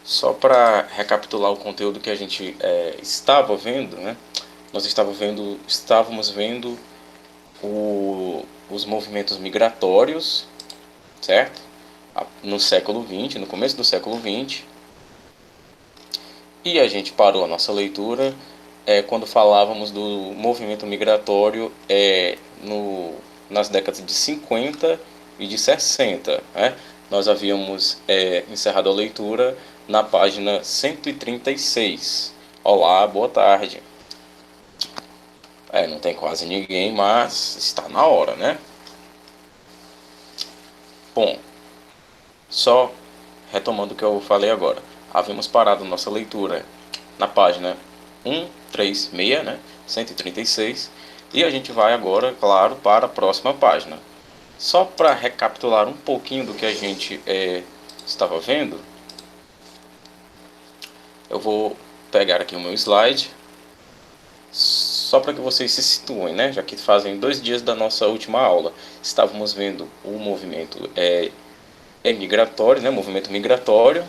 Só para recapitular o conteúdo que a gente estava vendo, né? Nós estávamos vendo os movimentos migratórios, certo? No século XX, no começo do século XX. E a gente parou a nossa leitura quando falávamos do movimento migratório nas décadas de 50 e de 60. Né? Nós havíamos encerrado a leitura na página 136. Olá, boa tarde. Não tem quase ninguém, mas está na hora, né? Bom, só retomando o que eu falei agora. Havíamos parado nossa leitura na página 136, né? 136. E a gente vai agora, claro, para a próxima página. Só para recapitular um pouquinho do que a gente estava vendo, eu vou pegar aqui o meu slide, só para que vocês se situem, né? Já que fazem 2 dias da nossa última aula. Estávamos vendo o movimento migratório, né? Movimento migratório,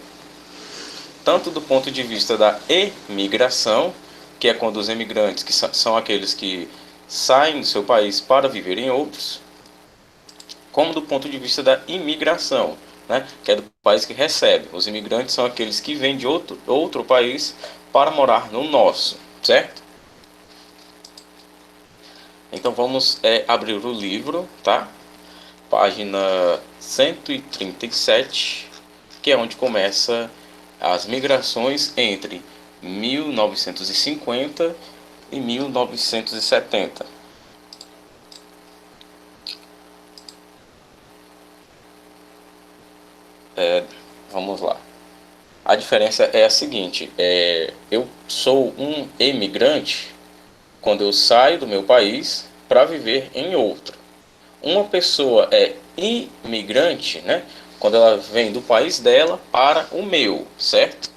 tanto do ponto de vista da emigração, que é quando os emigrantes, que são aqueles que saem do seu país para viver em outros, como do ponto de vista da imigração, né, que é do país que recebe. Os imigrantes são aqueles que vêm de outro país para morar no nosso, certo? Então vamos abrir o livro, tá? Página 137, que é onde começa as migrações entre 1950 e 1970. Vamos lá. A diferença é a seguinte: eu sou um emigrante quando eu saio do meu país para viver em outro. Uma pessoa é imigrante, né, quando ela vem do país dela para o meu, certo?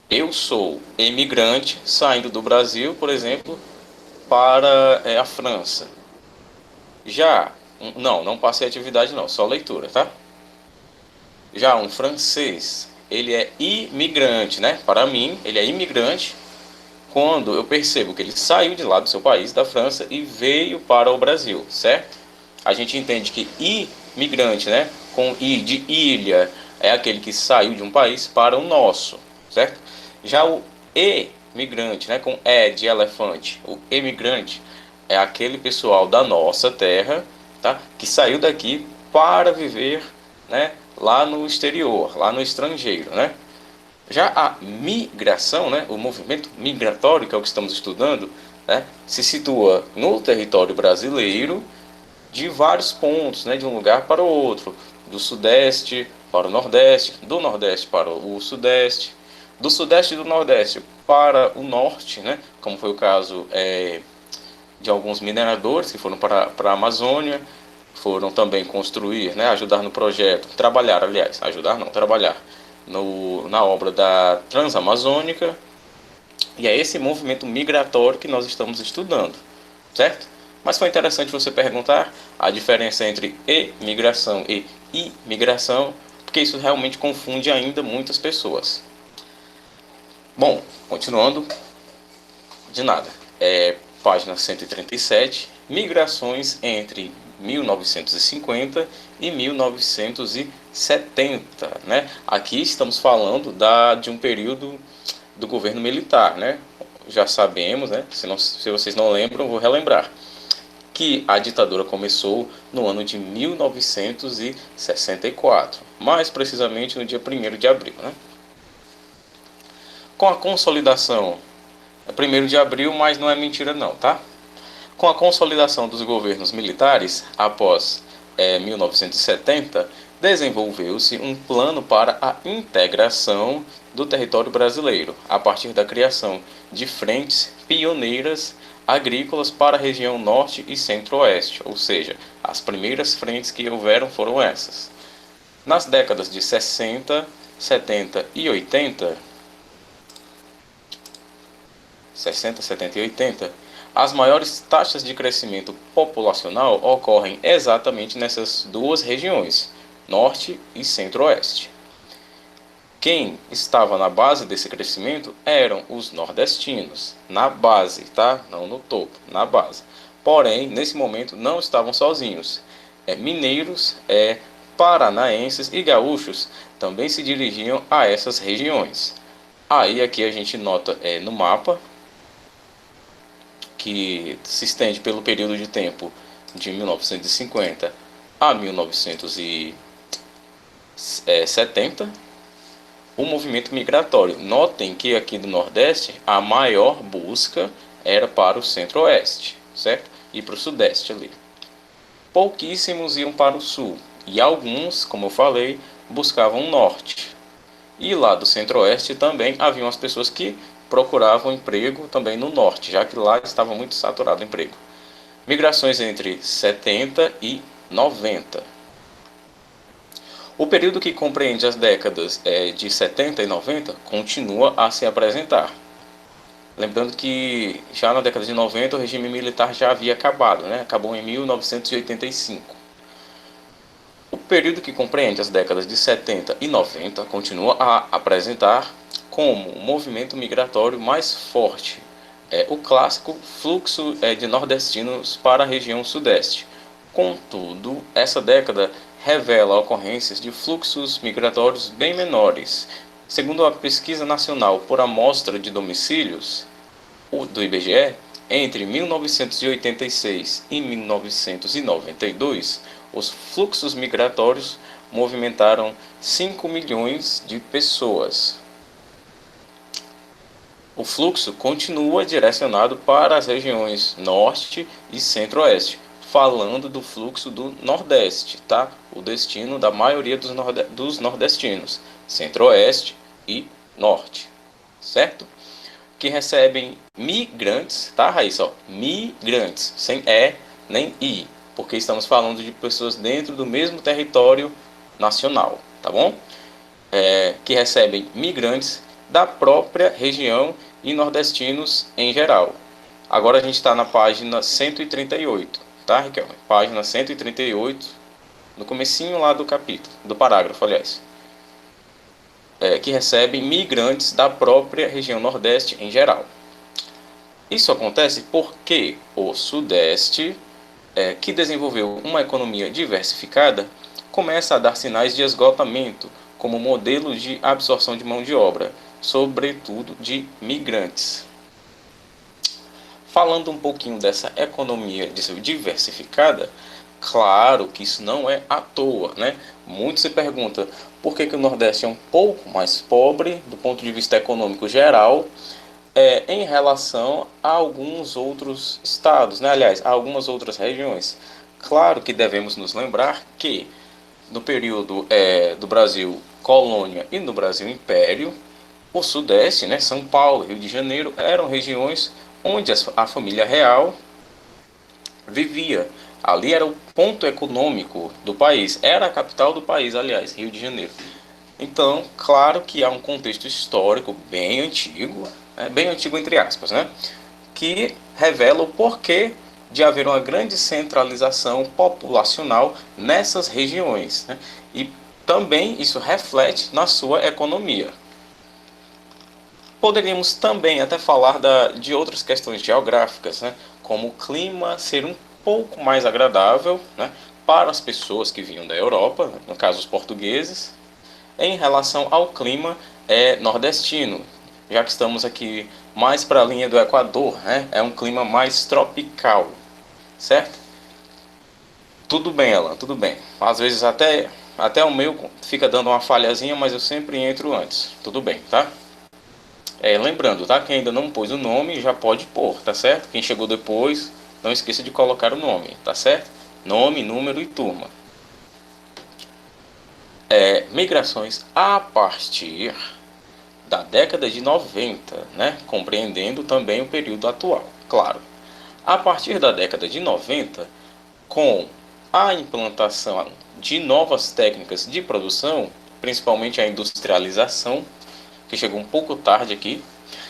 Eu sou imigrante saindo do Brasil, por exemplo, para a França. Já, não passei atividade não, só leitura, tá? Já um francês, ele é imigrante, né? Para mim, ele é imigrante quando eu percebo que ele saiu de lá do seu país, da França, e veio para o Brasil, certo? A gente entende que imigrante, né? Com I de ilha, é aquele que saiu de um país para o nosso, certo? Já o emigrante, né? Com E de elefante, o emigrante é aquele pessoal da nossa terra, tá? Que saiu daqui para viver, né? Lá no exterior, lá no estrangeiro, né? Já a migração, né, o movimento migratório, que é o que estamos estudando, né, se situa no território brasileiro de vários pontos, né, de um lugar para o outro, do sudeste para o nordeste, do nordeste para o sudeste, do sudeste e do nordeste para o norte, né, como foi o caso de alguns mineradores que foram para a Amazônia, foram também construir, né, ajudar no projeto, trabalhar, aliás, ajudar não, trabalhar na obra da Transamazônica, e é esse movimento migratório que nós estamos estudando, certo? Mas foi interessante você perguntar a diferença entre emigração e imigração, porque isso realmente confunde ainda muitas pessoas. Bom, continuando, de nada. Página 137, migrações entre 1950 e 1970, né? Aqui estamos falando de um período do governo militar, né? Já sabemos, né? Se vocês não lembram, vou relembrar que a ditadura começou no ano de 1964, mais precisamente no dia 1º de abril, né? Com a consolidação, é 1º de abril, mas não é mentira não, tá? Com a consolidação dos governos militares após 1970, desenvolveu-se um plano para a integração do território brasileiro, a partir da criação de frentes pioneiras agrícolas para a região norte e centro-oeste, ou seja, as primeiras frentes que houveram foram essas. Nas décadas de 60, 70 e 80, 60, 70 e 80, as maiores taxas de crescimento populacional ocorrem exatamente nessas duas regiões, Norte e Centro-Oeste. Quem estava na base desse crescimento eram os nordestinos, na base, tá? Não no topo, na base. Porém, nesse momento não estavam sozinhos. Mineiros, paranaenses e gaúchos também se dirigiam a essas regiões. Aí aqui a gente nota no mapa que se estende pelo período de tempo de 1950 a 1970, o movimento migratório. Notem que aqui do Nordeste a maior busca era para o Centro-Oeste, certo? E para o Sudeste ali. Pouquíssimos iam para o Sul e alguns, como eu falei, buscavam o Norte. E lá do Centro-Oeste também haviam as pessoas que procuravam emprego também no Norte, já que lá estava muito saturado o emprego. Migrações entre 70 e 90. O período que compreende as décadas de 70 e 90 continua a se apresentar. Lembrando que já na década de 90 o regime militar já havia acabado, né? Acabou em 1985. O período que compreende as décadas de 70 e 90 continua a apresentar como um movimento migratório mais forte, o clássico fluxo de nordestinos para a região sudeste. Contudo, essa década revela ocorrências de fluxos migratórios bem menores. Segundo a Pesquisa Nacional por Amostra de Domicílios, do IBGE, entre 1986 e 1992, os fluxos migratórios movimentaram 5 milhões de pessoas. O fluxo continua direcionado para as regiões Norte e Centro-Oeste, falando do fluxo do Nordeste, tá? O destino da maioria dos nordestinos, Centro-Oeste e Norte, certo? Que recebem migrantes, tá, Raíssa? Migrantes, sem E nem I, porque estamos falando de pessoas dentro do mesmo território nacional, tá bom? Que recebem migrantes da própria região e nordestinos em geral. Agora a gente está na página 138, tá, Riquelme? Página 138, no comecinho lá do capítulo, do parágrafo, aliás. Que recebem migrantes da própria região Nordeste em geral. Isso acontece porque o Sudeste, que desenvolveu uma economia diversificada, começa a dar sinais de esgotamento como modelo de absorção de mão de obra, sobretudo de migrantes. Falando um pouquinho dessa economia diversificada, claro que isso não é à toa, né? Muito se pergunta por que o Nordeste é um pouco mais pobre do ponto de vista econômico geral em relação a alguns outros estados, né? Aliás, a algumas outras regiões. Claro que devemos nos lembrar que no período do Brasil colônia e no Brasil império, o Sudeste, né, São Paulo, Rio de Janeiro, eram regiões onde a família real vivia. Ali era o ponto econômico do país, era a capital do país, aliás, Rio de Janeiro. Então, claro que há um contexto histórico bem antigo, bem antigo entre aspas, né, que revela o porquê de haver uma grande centralização populacional nessas regiões, né, e também isso reflete na sua economia. Poderíamos também até falar de outras questões geográficas, né, como o clima ser um pouco mais agradável, né, para as pessoas que vinham da Europa, no caso os portugueses, em relação ao clima nordestino, já que estamos aqui mais para a linha do Equador, né, é um clima mais tropical, certo? Tudo bem, Alan, tudo bem. Às vezes até o meu fica dando uma falhazinha, mas eu sempre entro antes. Tudo bem, tá? Lembrando, tá? Quem ainda não pôs o nome já pode pôr, tá certo? Quem chegou depois, não esqueça de colocar o nome, tá certo? Nome, número e turma. Migrações a partir da década de 90, né? Compreendendo também o período atual, claro. A partir da década de 90, com a implantação de novas técnicas de produção, principalmente a industrialização, que chegou um pouco tarde aqui,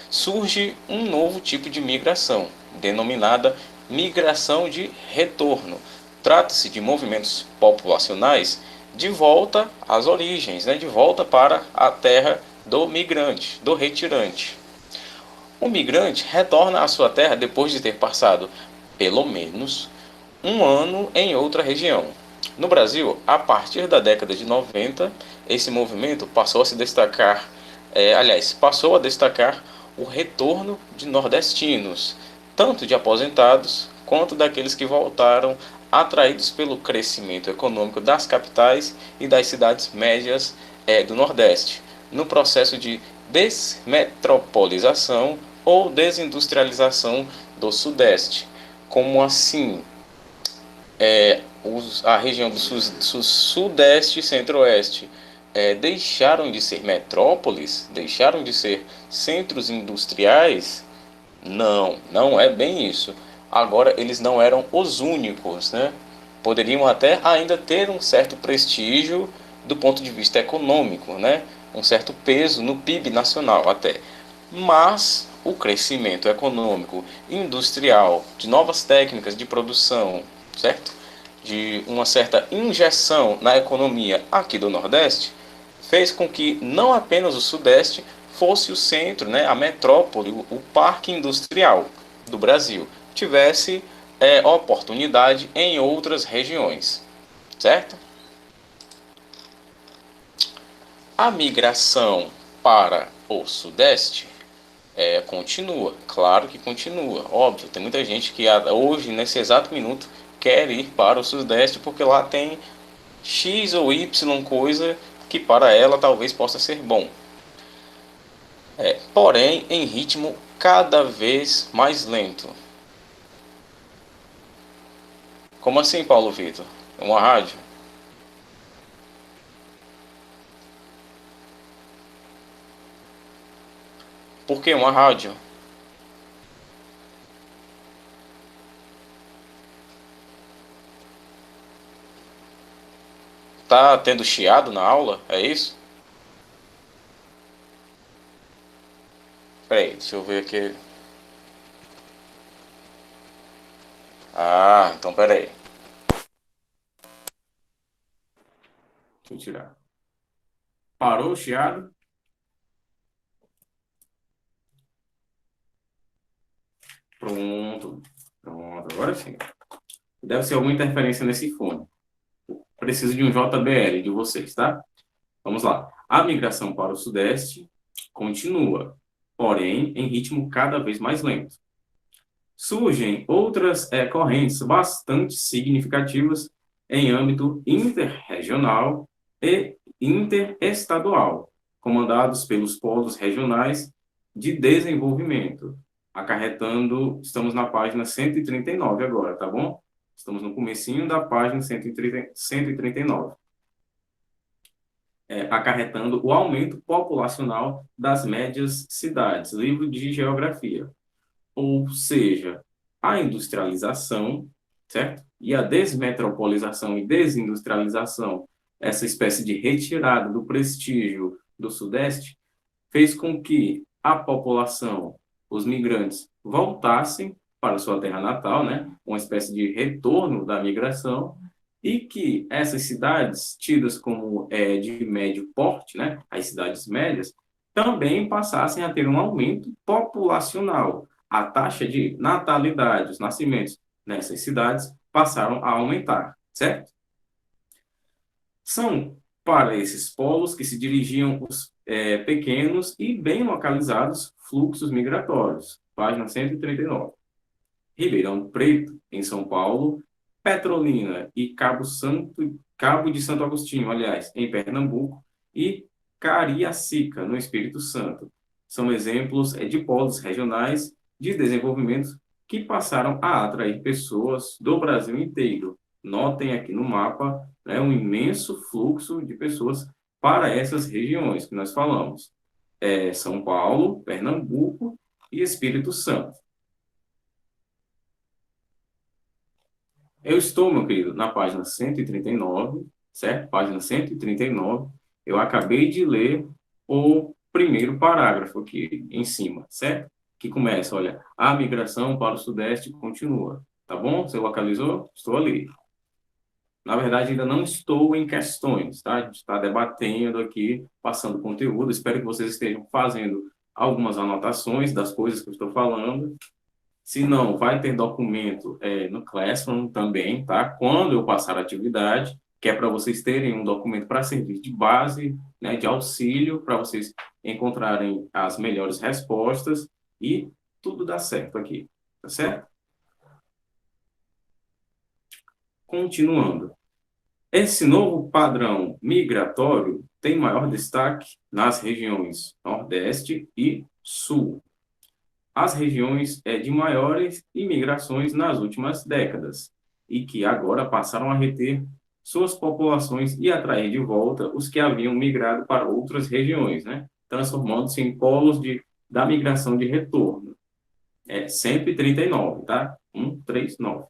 surge um novo tipo de migração, denominada migração de retorno. Trata-se de movimentos populacionais de volta às origens, né? De volta para a terra do migrante, do retirante. O migrante retorna à sua terra depois de ter passado pelo menos um ano em outra região. No Brasil, a partir da década de 90, esse movimento passou a se destacar, passou a destacar o retorno de nordestinos, tanto de aposentados quanto daqueles que voltaram atraídos pelo crescimento econômico das capitais e das cidades médias do Nordeste, no processo de desmetropolização ou desindustrialização do Sudeste. Como assim? A região do Sudeste e Centro-Oeste deixaram de ser metrópoles, deixaram de ser centros industriais? Não, não é bem isso. Agora, eles não eram os únicos, né? Poderiam até ainda ter um certo prestígio do ponto de vista econômico, né? Um certo peso no PIB nacional até. Mas o crescimento econômico, industrial, de novas técnicas de produção, certo? De uma certa injeção na economia aqui do Nordeste, fez com que não apenas o Sudeste fosse o centro, né, a metrópole, o parque industrial do Brasil, tivesse oportunidade em outras regiões, certo? A migração para o Sudeste continua, claro que continua, óbvio, tem muita gente que hoje, nesse exato minuto, quer ir para o Sudeste porque lá tem X ou Y coisa que para ela talvez possa ser bom. Porém, em ritmo cada vez mais lento. Como assim, Paulo Vitor? Uma rádio? Por que uma rádio? Tá tendo chiado na aula? É isso? Peraí, deixa eu ver aqui. Ah, então peraí. Deixa eu tirar. Parou o chiado? Pronto. Pronto, agora sim. Deve ser alguma interferência nesse fone. Preciso de um JBL de vocês, tá? Vamos lá. A migração para o Sudeste continua, porém em ritmo cada vez mais lento. Surgem outras correntes bastante significativas em âmbito interregional e interestadual, comandados pelos polos regionais de desenvolvimento, acarretando, estamos na página 139 agora, tá bom? Estamos no comecinho da página 139. Acarretando o aumento populacional das médias cidades, livro de geografia. Ou seja, a industrialização, certo? E a desmetropolização e desindustrialização, essa espécie de retirada do prestígio do Sudeste, fez com que a população, os migrantes, voltassem para sua terra natal, né? Uma espécie de retorno da migração, e que essas cidades, tidas como de médio porte, né? As cidades médias, também passassem a ter um aumento populacional. A taxa de natalidade, os nascimentos nessas cidades passaram a aumentar, certo? São para esses polos que se dirigiam os pequenos e bem localizados fluxos migratórios. Página 139. Ribeirão Preto, em São Paulo, Petrolina e Cabo de Santo Agostinho, aliás, em Pernambuco, e Cariacica, no Espírito Santo. São exemplos de polos regionais de desenvolvimento que passaram a atrair pessoas do Brasil inteiro. Notem aqui no mapa, né, um imenso fluxo de pessoas para essas regiões que nós falamos. São Paulo, Pernambuco e Espírito Santo. Eu estou, meu querido, na página 139, certo? Página 139. Eu acabei de ler o primeiro parágrafo aqui em cima, certo? Que começa, olha, a migração para o Sudeste continua. Tá bom? Você localizou? Estou ali. Na verdade, ainda não estou em questões, tá? A gente está debatendo aqui, passando conteúdo. Espero que vocês estejam fazendo algumas anotações das coisas que eu estou falando. Se não, vai ter documento no Classroom também, tá? Quando eu passar a atividade, que é para vocês terem um documento para servir de base, né, de auxílio, para vocês encontrarem as melhores respostas e tudo dá certo aqui, tá certo? Continuando. Esse novo padrão migratório tem maior destaque nas regiões Nordeste e Sul, as regiões de maiores imigrações nas últimas décadas e que agora passaram a reter suas populações e atrair de volta os que haviam migrado para outras regiões, né? Transformando-se em polos da migração de retorno. É 139, tá? 139.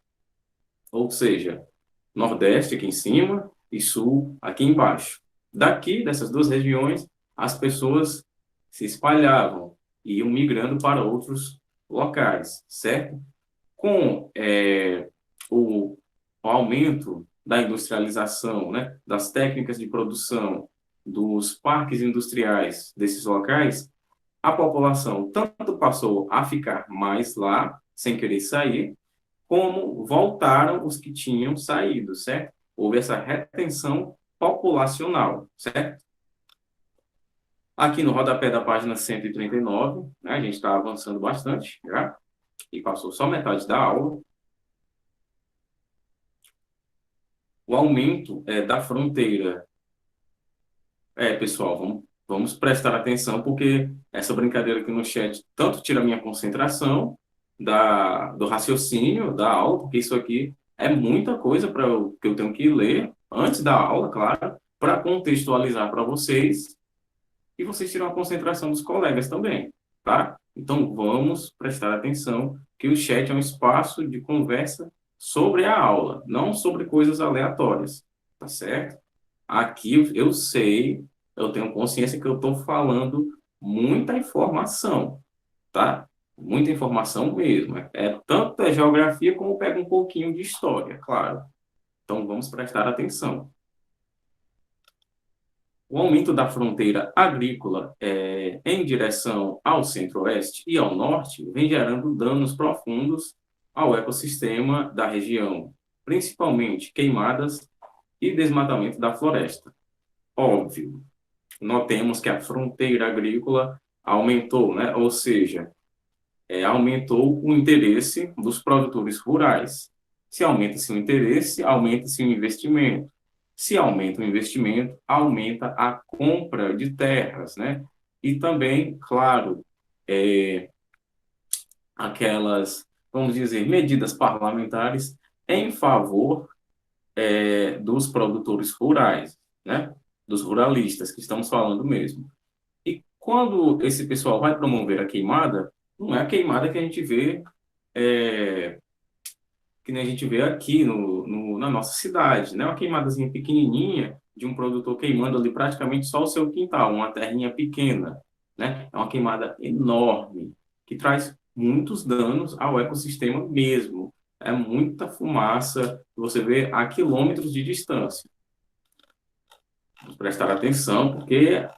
Ou seja, Nordeste aqui em cima e Sul aqui embaixo. Daqui, dessas duas regiões, as pessoas se espalhavam e iam migrando para outros locais, certo? Com o, o aumento da industrialização, né, das técnicas de produção, dos parques industriais desses locais, a população tanto passou a ficar mais lá, sem querer sair, como voltaram os que tinham saído, certo? Houve essa retenção populacional, certo? Aqui no rodapé da página 139, né, a gente está avançando bastante já, e passou só metade da aula. O aumento da fronteira. Pessoal, vamos prestar atenção, porque essa brincadeira aqui no chat tanto tira a minha concentração do raciocínio da aula, porque isso aqui é muita coisa que eu tenho que ler antes da aula, claro, para contextualizar para vocês e vocês tiram a concentração dos colegas também, tá? Então, vamos prestar atenção que o chat é um espaço de conversa sobre a aula, não sobre coisas aleatórias, tá certo? Aqui eu sei, eu tenho consciência que eu estou falando muita informação, tá? Muita informação mesmo. Tanto da geografia como pega um pouquinho de história, claro. Então vamos prestar atenção. O aumento da fronteira agrícola em direção ao centro-oeste e ao norte vem gerando danos profundos ao ecossistema da região, principalmente queimadas e desmatamento da floresta. Óbvio, notemos que a fronteira agrícola aumentou, né? Ou seja, aumentou o interesse dos produtores rurais. Se aumenta-se o interesse, aumenta-se o investimento. Se aumenta o investimento, aumenta a compra de terras, né? E também, claro, aquelas, vamos dizer, medidas parlamentares em favor dos produtores rurais, né? Dos ruralistas, que estamos falando mesmo. E quando esse pessoal vai promover a queimada, não é a queimada que a gente vê, que nem a gente vê aqui na nossa cidade, né? Uma queimadazinha pequenininha de um produtor queimando ali praticamente só o seu quintal, uma terrinha pequena, né? É uma queimada enorme, que traz muitos danos ao ecossistema mesmo. É muita fumaça que você vê a quilômetros de distância. Vamos prestar atenção, porque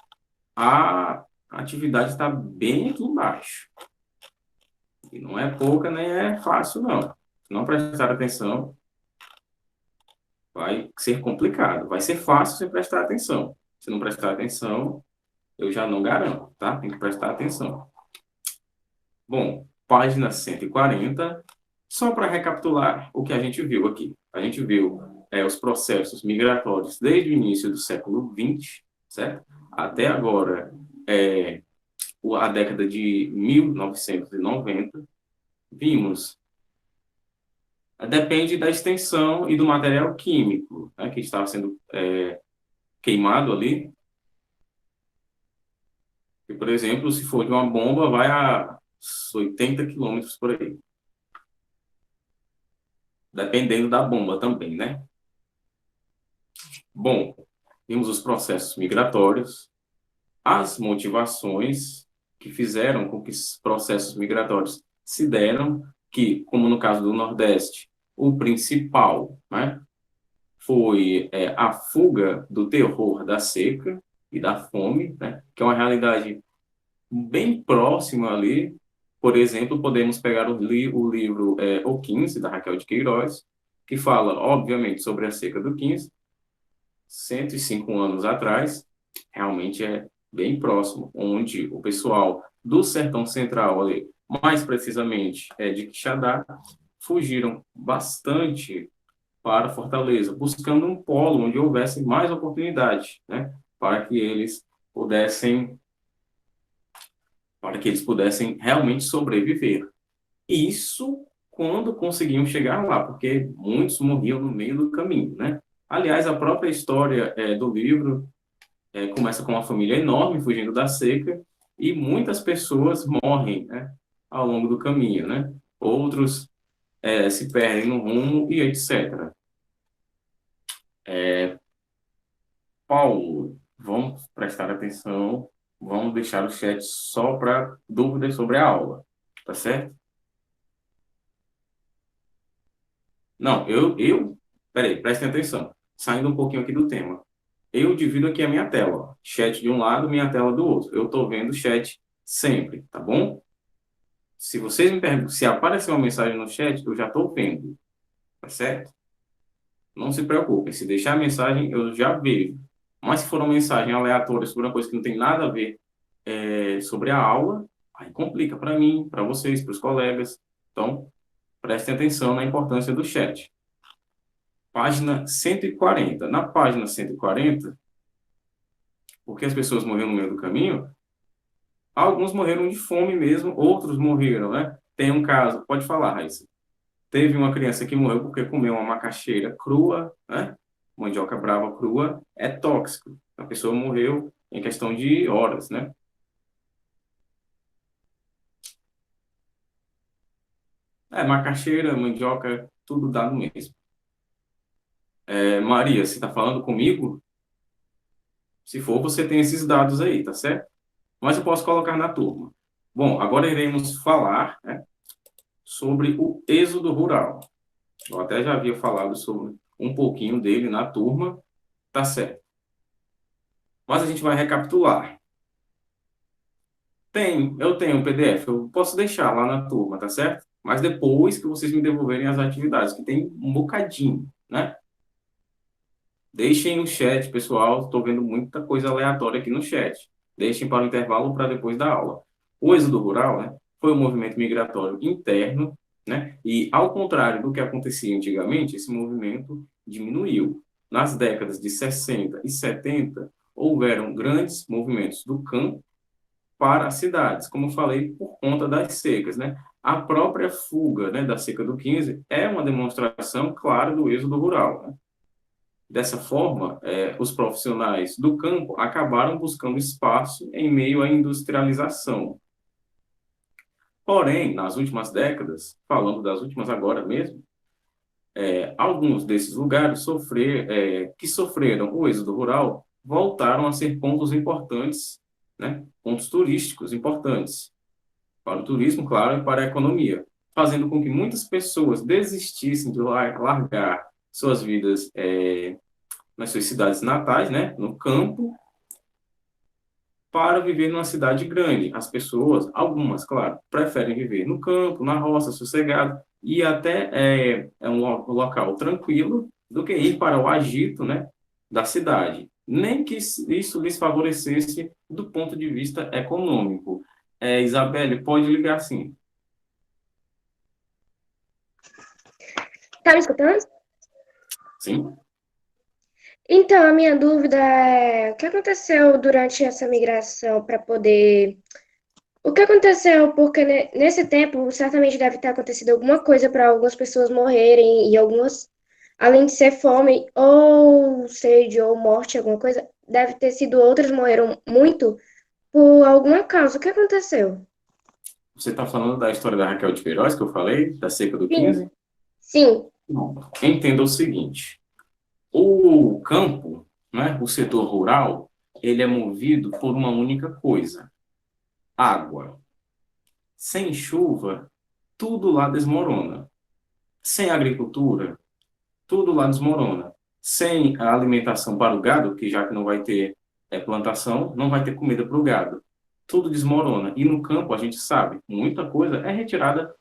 a atividade está bem aqui embaixo. E não é pouca, nem é fácil, não. Se não prestar atenção, vai ser complicado. Vai ser fácil se prestar atenção. Se não prestar atenção, eu já não garanto, tá? Tem que prestar atenção. Bom, página 140, só para recapitular o que a gente viu aqui. A gente viu os processos migratórios desde o início do século XX, certo? Até agora, a década de 1990, vimos, depende da extensão e do material químico, né, que estava sendo queimado ali. E, por exemplo, se for de uma bomba, vai a 80 quilômetros por aí. Dependendo da bomba também, né? Bom, vimos os processos migratórios, as motivações que fizeram com que esses processos migratórios se deram, que, como no caso do Nordeste, o principal, né, foi a fuga do terror da seca e da fome, né? Que é uma realidade bem próxima ali. Por exemplo, podemos pegar o livro O 15, da Raquel de Queiroz, que fala, obviamente, sobre a seca do 15, 105 anos atrás, realmente é bem próximo, onde o pessoal do Sertão Central, ali, mais precisamente de Quixadá, fugiram bastante para Fortaleza, buscando um polo onde houvesse mais oportunidade, né, para que eles pudessem, para que eles pudessem realmente sobreviver. Isso quando conseguiam chegar lá, porque muitos morriam no meio do caminho, né? Aliás, a própria história do livro começa com uma família enorme fugindo da seca e muitas pessoas morrem, né, ao longo do caminho, né? Outros se perdem no rumo e etc. Paulo, vamos prestar atenção, vamos deixar o chat só para dúvidas sobre a aula, tá certo? Não, peraí, prestem atenção, saindo um pouquinho aqui do tema. Eu divido aqui a minha tela, ó. Chat de um lado, minha tela do outro. Eu estou vendo o chat sempre, tá bom? Se vocês me perguntam, se aparecer uma mensagem no chat, eu já estou vendo, tá certo? Não se preocupem, se deixar a mensagem, eu já vejo. Mas se for uma mensagem aleatória sobre uma coisa que não tem nada a ver sobre a aula, aí complica para mim, para vocês, para os colegas. Então, prestem atenção na importância do chat. Página 140. Na página 140, porque as pessoas morreram no meio do caminho, alguns morreram de fome mesmo, outros morreram, né? Tem um caso, pode falar, Raíssa. Teve uma criança que morreu porque comeu uma macaxeira crua, né? Mandioca brava crua é tóxico. A pessoa morreu em questão de horas, né? Macaxeira, mandioca, tudo dá no mesmo. Maria, você está falando comigo? Se for, você tem esses dados aí, tá certo? Mas eu posso colocar na turma. Bom, agora iremos falar, né, sobre o êxodo rural. Eu até já havia falado sobre um pouquinho dele na turma, tá certo. Mas a gente vai recapitular. Eu tenho um PDF, eu posso deixar lá na turma, tá certo? Mas depois que vocês me devolverem as atividades, que tem um bocadinho, né? Deixem no chat, pessoal. Estou vendo muita coisa aleatória aqui no chat. Deixem para o intervalo para depois da aula. O êxodo rural, né, foi um movimento migratório interno, né? E ao contrário do que acontecia antigamente, esse movimento diminuiu. Nas décadas de 60 e 70, houveram grandes movimentos do campo para as cidades, como eu falei, por conta das secas, né? A própria fuga, né, da seca do 15 é uma demonstração clara do êxodo rural, né? Dessa forma, os profissionais do campo acabaram buscando espaço em meio à industrialização. Porém, nas últimas décadas, falando das últimas agora mesmo, alguns desses lugares que sofreram o êxodo rural voltaram a ser pontos importantes, né? Pontos turísticos importantes para o turismo, claro, e para a economia, fazendo com que muitas pessoas desistissem de largar suas vidas nas suas cidades natais, né, no campo, para viver numa cidade grande. As pessoas, algumas, claro, preferem viver no campo, na roça, sossegado, e até um local tranquilo do que ir para o agito, né, da cidade. Nem que isso lhes favorecesse do ponto de vista econômico. Isabelle, pode ligar sim. Tá me escutando? Sim? Então, a minha dúvida é: o que aconteceu durante essa migração para poder. O que aconteceu? Porque nesse tempo certamente deve ter acontecido alguma coisa para algumas pessoas morrerem e algumas, além de ser fome ou sede ou morte, alguma coisa, deve ter sido outras morreram muito por alguma causa. O que aconteceu? Você está falando da história da Raquel de Queiroz, que eu falei, da seca do Sim. 15? Sim. Não. Entenda o seguinte. O campo, né, o setor rural, ele é movido por uma única coisa: água. Sem chuva, tudo lá desmorona. Sem agricultura, tudo lá desmorona. Sem a alimentação para o gado, que já que não vai ter plantação, não vai ter comida para o gado. Tudo desmorona. E no campo, a gente sabe, muita coisa é retirada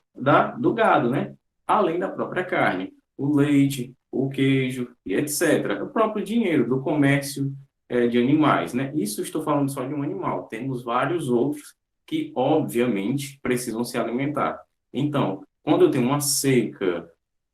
do gado, né? Além da própria carne, o leite, o queijo e etc. O próprio dinheiro do comércio de animais, né? Isso estou falando só de um animal. Temos vários outros que, obviamente, precisam se alimentar. Então, quando eu tenho uma seca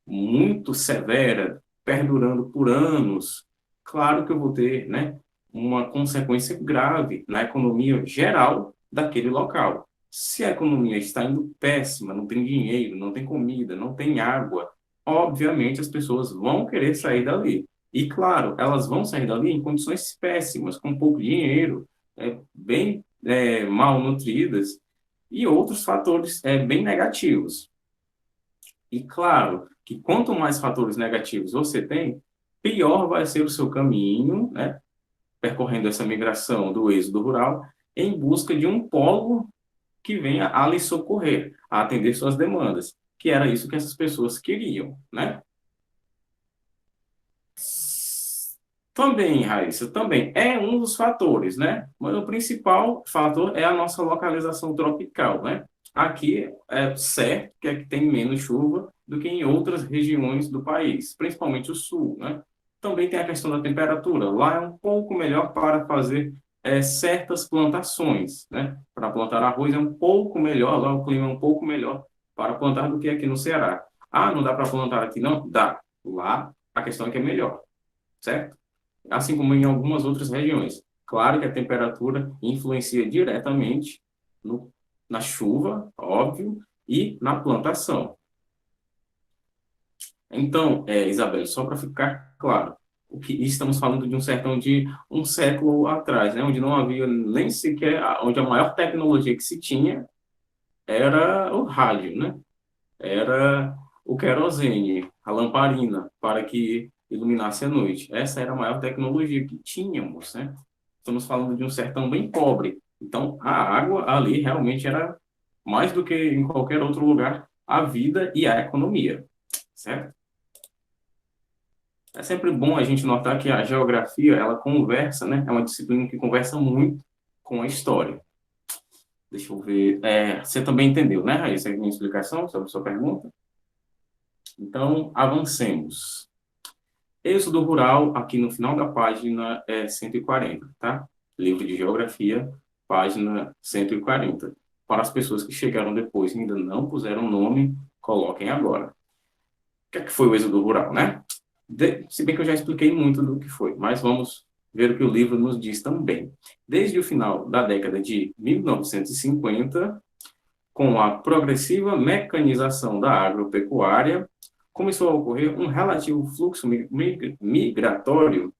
muito severa, perdurando por anos, claro que eu vou ter, né, uma consequência grave na economia geral daquele local. Se a economia está indo péssima, não tem dinheiro, não tem comida, não tem água, obviamente as pessoas vão querer sair dali. E, claro, elas vão sair dali em condições péssimas, com pouco dinheiro, bem mal nutridas, e outros fatores bem negativos. E claro que quanto mais fatores negativos você tem, pior vai ser o seu caminho, né, percorrendo essa migração do êxodo rural em busca de um polo que venha a lhe socorrer, a atender suas demandas, que era isso que essas pessoas queriam, né? Também, Raíssa, também é um dos fatores, né? Mas o principal fator é a nossa localização tropical, né? Aqui é certo que aqui tem menos chuva do que em outras regiões do país, principalmente o sul, né? Também tem a questão da temperatura. Lá é um pouco melhor para fazer certas plantações, né? Para plantar arroz é um pouco melhor, lá o clima é um pouco melhor para plantar do que aqui no Ceará. Ah, não dá para plantar aqui, não? Dá. Lá a questão é que é melhor, certo? Assim como em algumas outras regiões. Claro que a temperatura influencia diretamente na chuva, óbvio, e na plantação. Então, Isabel, só para ficar claro, o que estamos falando de um sertão de um século atrás, né, onde não havia nem sequer, onde a maior tecnologia que se tinha era o rádio, né? Era o querosene, a lamparina, para que iluminasse a noite. Essa era a maior tecnologia que tínhamos, né? Estamos falando de um sertão bem pobre. Então, a água ali realmente era mais do que em qualquer outro lugar, a vida e a economia, certo? É sempre bom a gente notar que a geografia, ela conversa, né? É uma disciplina que conversa muito com a história. Deixa eu ver. Você também entendeu, né, Raíssa, a minha explicação sobre a sua pergunta? Então, avancemos. Êxodo rural, aqui no final da página 140, tá? Livro de Geografia, página 140. Para as pessoas que chegaram depois e ainda não puseram nome, coloquem agora. O que é que foi o êxodo rural, né? Se bem que eu já expliquei muito do que foi, mas vamos ver o que o livro nos diz também. Desde o final da década de 1950, com a progressiva mecanização da agropecuária, começou a ocorrer um relativo fluxo migratório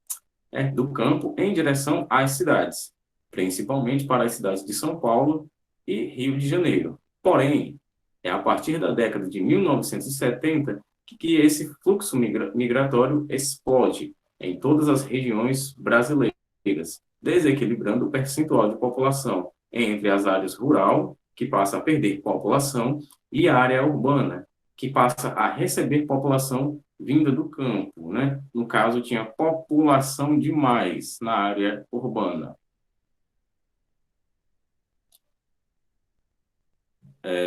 do campo em direção às cidades, principalmente para as cidades de São Paulo e Rio de Janeiro. Porém, é a partir da década de 1970 que esse fluxo migratório explode em todas as regiões brasileiras, desequilibrando o percentual de população entre as áreas rural, que passa a perder população, e a área urbana, que passa a receber população vinda do campo, né? No caso, tinha população demais na área urbana.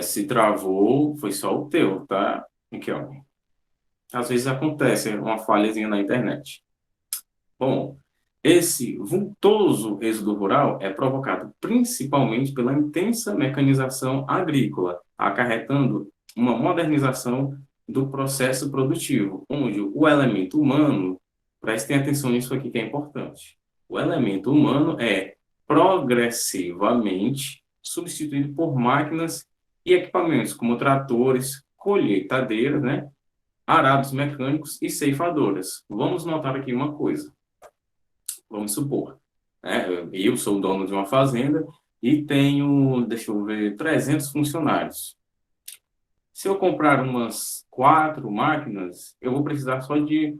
Se travou, foi só o teu, tá? Aqui, ó. Às vezes acontece uma falhazinha na internet. Bom, esse vultoso êxodo rural é provocado principalmente pela intensa mecanização agrícola, acarretando uma modernização do processo produtivo, onde o elemento humano, prestem atenção nisso aqui que é importante, o elemento humano é progressivamente substituído por máquinas e equipamentos como tratores, colheitadeiras, né, arados mecânicos e ceifadoras. Vamos notar aqui uma coisa. Vamos supor, eu sou o dono de uma fazenda e tenho, deixa eu ver, 300 funcionários. Se eu comprar umas 4 máquinas, eu vou precisar só de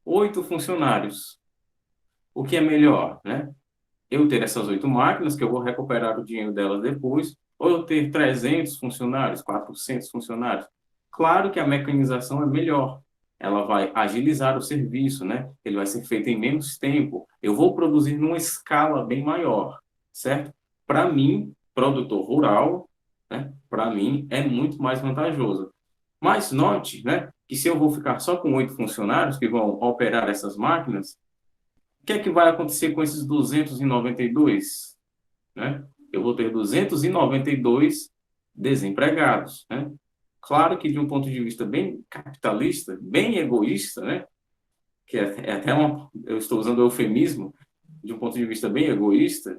8 funcionários. O que é melhor, né? Eu ter essas 8 máquinas, que eu vou recuperar o dinheiro delas depois, ou eu ter 300 funcionários, 400 funcionários. Claro que a mecanização é melhor, ela vai agilizar o serviço, né? Ele vai ser feito em menos tempo. Eu vou produzir numa escala bem maior, certo? Para mim, produtor rural, né? Para mim é muito mais vantajoso. Mas note, né, que se eu vou ficar só com 8 funcionários que vão operar essas máquinas, o que é que vai acontecer com esses 292, né? Eu vou ter 292 desempregados, né? Claro que de um ponto de vista bem capitalista, bem egoísta, né? Que é até eu estou usando o eufemismo, de um ponto de vista bem egoísta,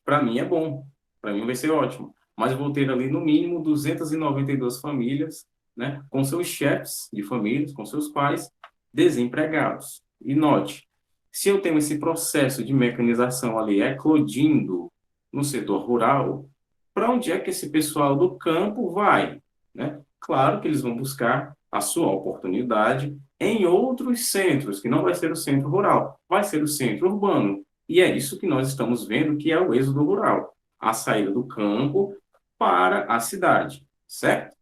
para mim é bom, para mim vai ser ótimo. Mas eu vou ter ali no mínimo 292 famílias, né? Com seus chefes de famílias, com seus pais, desempregados. E note, se eu tenho esse processo de mecanização ali eclodindo no setor rural, para onde é que esse pessoal do campo vai, né? Claro que eles vão buscar a sua oportunidade em outros centros, que não vai ser o centro rural, vai ser o centro urbano. E é isso que nós estamos vendo, que é o êxodo rural, a saída do campo para a cidade, certo?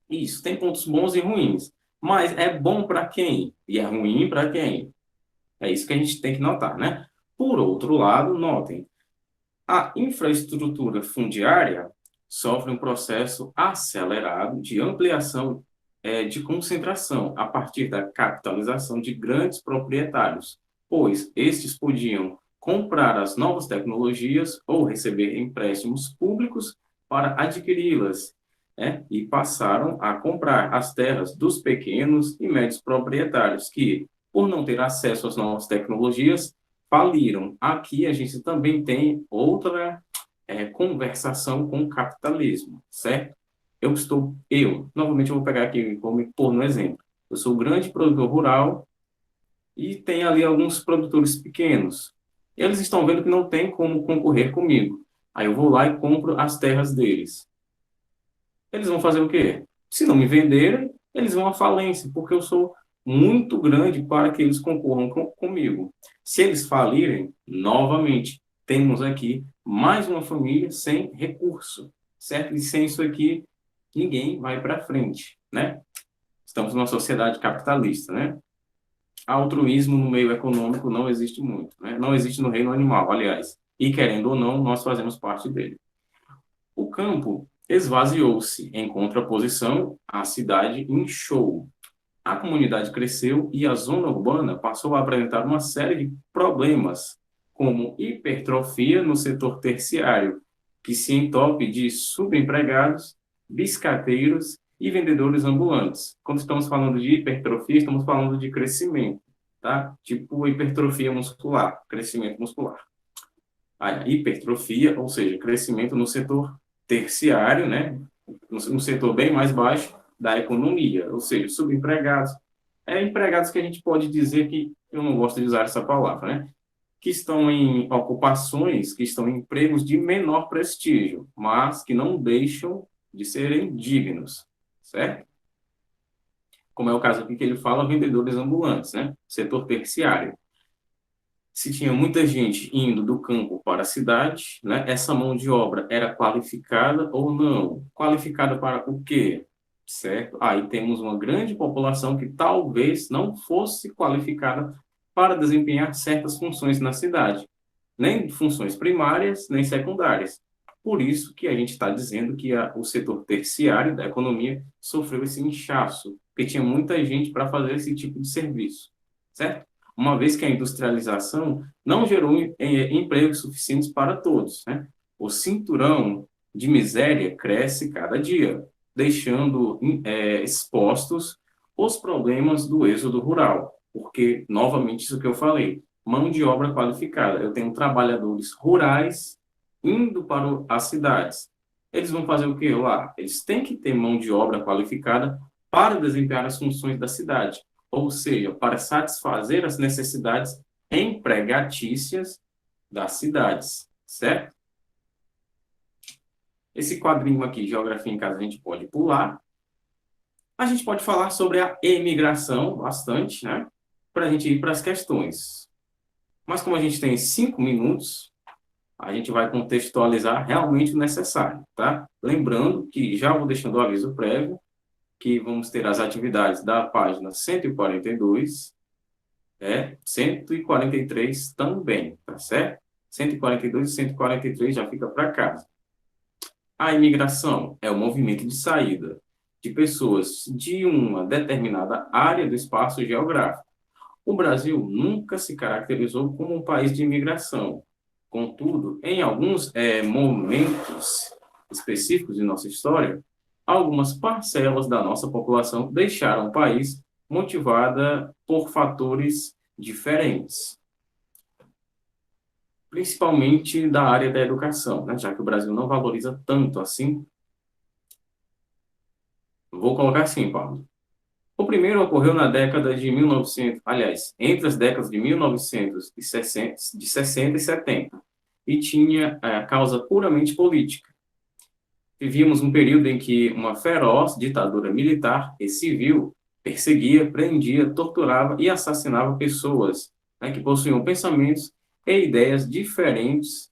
Isso, tem pontos bons e ruins, mas é bom para quem? E é ruim para quem? É isso que a gente tem que notar, né? Por outro lado, notem, a infraestrutura fundiária sofre um processo acelerado de ampliação de concentração a partir da capitalização de grandes proprietários, pois estes podiam comprar as novas tecnologias ou receber empréstimos públicos para adquiri-las, né? E passaram a comprar as terras dos pequenos e médios proprietários que, por não ter acesso às novas tecnologias, faliram. Aqui a gente também tem outra conversação com o capitalismo, certo? Novamente eu vou pegar aqui, vou me pôr no exemplo. Eu sou grande produtor rural e tem ali alguns produtores pequenos. Eles estão vendo que não tem como concorrer comigo. Aí eu vou lá e compro as terras deles. Eles vão fazer o quê? Se não me venderem, eles vão à falência, porque eu sou muito grande para que eles concorram comigo. Se eles falirem, novamente, temos aqui mais uma família sem recurso, certo? E sem isso aqui, ninguém vai para frente, né? Estamos numa sociedade capitalista, né? Altruísmo no meio econômico não existe muito, né? Não existe no reino animal, aliás. E querendo ou não, nós fazemos parte dele. O campo esvaziou-se em contraposição à cidade inchou. A comunidade cresceu e a zona urbana passou a apresentar uma série de problemas, como hipertrofia no setor terciário, que se entope de subempregados, biscateiros e vendedores ambulantes. Quando estamos falando de hipertrofia, estamos falando de crescimento, tá? Tipo hipertrofia muscular, crescimento muscular. A hipertrofia, ou seja, crescimento no setor terciário, né? No setor bem mais baixo da economia, ou seja, subempregados. Empregados que a gente pode dizer que, eu não gosto de usar essa palavra, né? Que estão em ocupações, que estão em empregos de menor prestígio, mas que não deixam de serem dignos, certo? Como é o caso aqui que ele fala, vendedores ambulantes, né? Setor terciário. Se tinha muita gente indo do campo para a cidade, né? Essa mão de obra era qualificada ou não? Qualificada para o quê? Certo? Aí temos uma grande população que talvez não fosse qualificada para desempenhar certas funções na cidade, nem funções primárias, nem secundárias. Por isso que a gente está dizendo que o setor terciário da economia sofreu esse inchaço, porque tinha muita gente para fazer esse tipo de serviço, certo? Uma vez que a industrialização não gerou empregos suficientes para todos, né? O cinturão de miséria cresce cada dia, deixando expostos os problemas do êxodo rural, porque, novamente, isso que eu falei, mão de obra qualificada. Eu tenho trabalhadores rurais indo para as cidades. Eles vão fazer o quê lá? Eles têm que ter mão de obra qualificada para desempenhar as funções da cidade, ou seja, para satisfazer as necessidades empregatícias das cidades, certo? Esse quadrinho aqui, Geografia em Casa, a gente pode pular. A gente pode falar sobre a emigração bastante, né? Para a gente ir para as questões. Mas como a gente tem 5 minutos, a gente vai contextualizar realmente o necessário, tá? Lembrando que já vou deixando o aviso prévio, que vamos ter as atividades da página 142, 143 também, tá certo? 142 e 143 já fica para casa. A imigração é o movimento de saída de pessoas de uma determinada área do espaço geográfico. O Brasil nunca se caracterizou como um país de imigração. Contudo, em alguns momentos específicos de nossa história, algumas parcelas da nossa população deixaram o país motivada por fatores diferentes, principalmente da área da educação, né? Já que o Brasil não valoriza tanto assim. Vou colocar assim, Paulo. O primeiro ocorreu na década de 1900, aliás, entre as décadas de 1960 de 60 e 70, e tinha causa puramente política. Vivíamos um período em que uma feroz ditadura militar e civil perseguia, prendia, torturava e assassinava pessoas, né, que possuíam pensamentos e ideias diferentes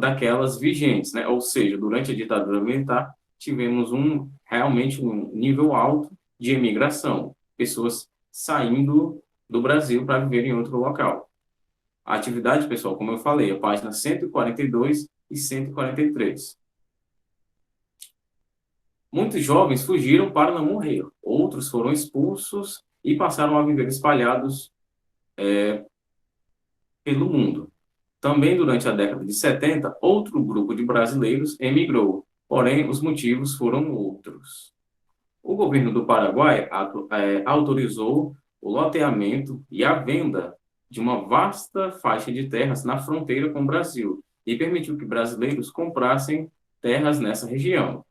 daquelas vigentes, né? Ou seja, durante a ditadura militar, tivemos realmente um nível alto de imigração, pessoas saindo do Brasil para viver em outro local. A atividade, pessoal, como eu falei, a página 142 e 143. Muitos jovens fugiram para não morrer, outros foram expulsos e passaram a viver espalhados pelo mundo. Também durante a década de 70, outro grupo de brasileiros emigrou, porém os motivos foram outros. O governo do Paraguai autorizou o loteamento e a venda de uma vasta faixa de terras na fronteira com o Brasil e permitiu que brasileiros comprassem terras nessa região.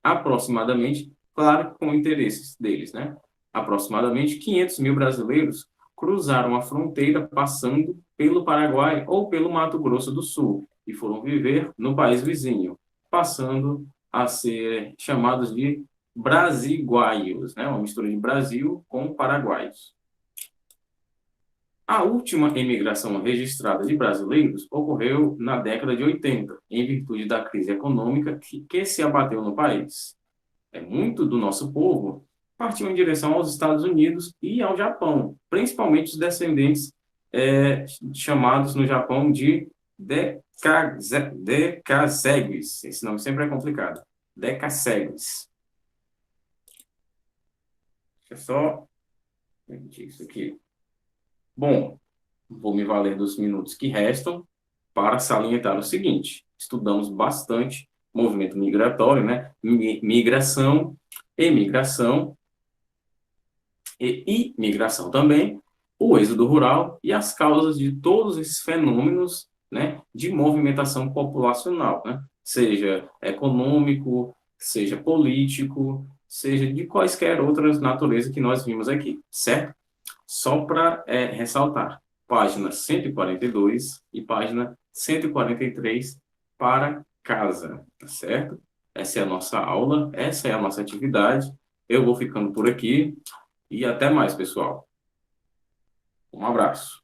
Aproximadamente, claro, com interesses deles, né? Aproximadamente 500 mil brasileiros cruzaram a fronteira passando pelo Paraguai ou pelo Mato Grosso do Sul e foram viver no país vizinho, passando a ser chamados de brasiguaios, né? Uma mistura de Brasil com paraguaios. A última imigração registrada de brasileiros ocorreu na década de 80, em virtude da crise econômica que se abateu no país. Muito do nosso povo partiu em direção aos Estados Unidos e ao Japão, principalmente os descendentes chamados no Japão de Decazegues. Esse nome sempre é complicado. Decazegues. Deixa eu só permitir isso aqui. Bom, vou me valer dos minutos que restam para salientar o seguinte: estudamos bastante movimento migratório, né? Migração, emigração e imigração também, o êxodo rural e as causas de todos esses fenômenos, né, de movimentação populacional, né? Seja econômico, seja político, seja de quaisquer outras naturezas que nós vimos aqui, certo? Só para ressaltar, página 142 e página 143 para casa, tá certo? Essa é a nossa aula, essa é a nossa atividade. Eu vou ficando por aqui e até mais, pessoal. Um abraço.